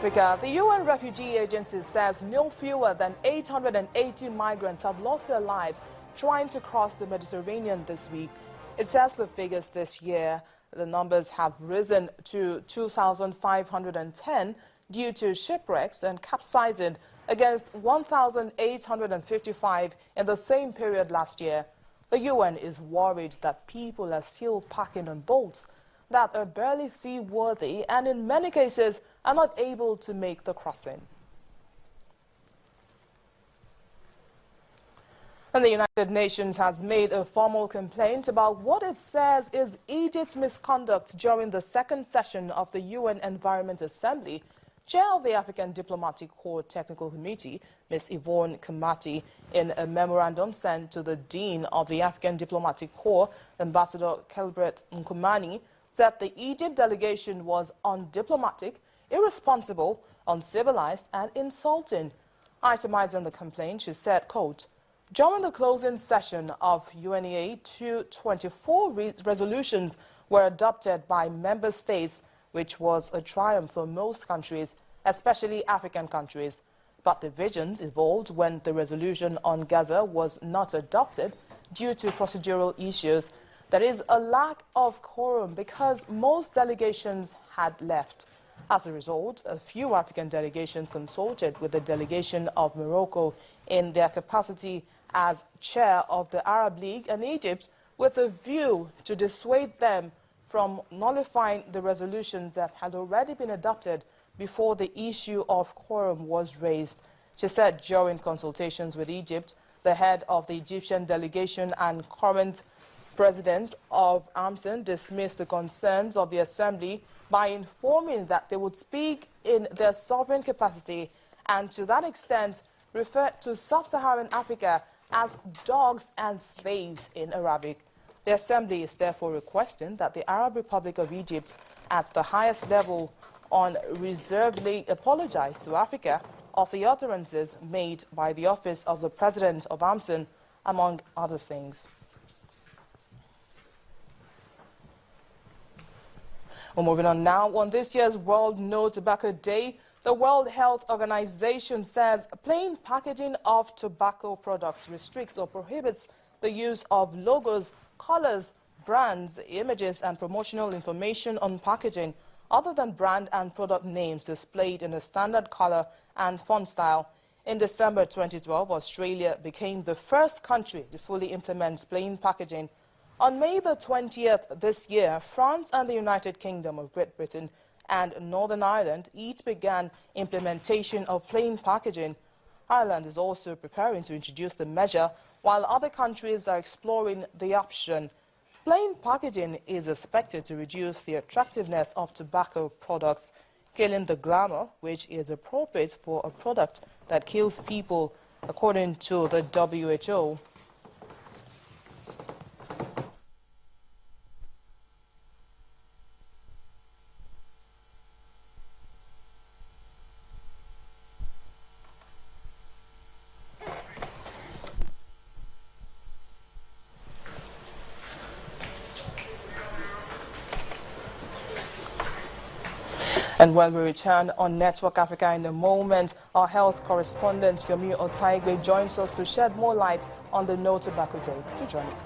Africa, the UN Refugee Agency says no fewer than 880 migrants have lost their lives trying to cross the Mediterranean this week. It says the figures this year, the numbers have risen to 2,510 due to shipwrecks and capsizing against 1,855 in the same period last year. The UN is worried that people are still packing on boats that are barely seaworthy and in many cases are not able to make the crossing. And the United Nations has made a formal complaint about what it says is Egypt's misconduct during the second session of the UN Environment Assembly. Chair of the African Diplomatic Corps Technical Committee, Ms. Yvonne Kamati, in a memorandum sent to the Dean of the African Diplomatic Corps, Ambassador Kelbert Nkumani, said the Egypt delegation was undiplomatic, irresponsible, uncivilized and insulting. Itemizing the complaint, she said, quote, during the closing session of UNGA, 224 resolutions were adopted by member states, which was a triumph for most countries, especially African countries. But divisions evolved when the resolution on Gaza was not adopted due to procedural issues. There is a lack of quorum because most delegations had left. As a result, a few African delegations consulted with the delegation of Morocco in their capacity as chair of the Arab League and Egypt with a view to dissuade them from nullifying the resolutions that had already been adopted before the issue of quorum was raised. She said during consultations with Egypt, the head of the Egyptian delegation and current President of AMSON dismissed the concerns of the Assembly by informing that they would speak in their sovereign capacity and to that extent referred to sub-Saharan Africa as dogs and slaves in Arabic. The Assembly is therefore requesting that the Arab Republic of Egypt at the highest level unreservedly apologize to Africa of the utterances made by the office of the President of AMSON, among other things. Well, moving on now, on this year's World No Tobacco Day, the World Health Organization says plain packaging of tobacco products restricts or prohibits the use of logos, colors, brands, images and promotional information on packaging other than brand and product names displayed in a standard color and font style. In December 2012, Australia became the first country to fully implement plain packaging. On May the 20th this year, France and the United Kingdom of Great Britain and Northern Ireland each began implementation of plain packaging. Ireland is also preparing to introduce the measure, while other countries are exploring the option. Plain packaging is expected to reduce the attractiveness of tobacco products, killing the glamour which is appropriate for a product that kills people, according to the WHO. And when we return on Network Africa in a moment, our health correspondent Yomi Otaigwe joins us to shed more light on the No Tobacco Day. Do join us.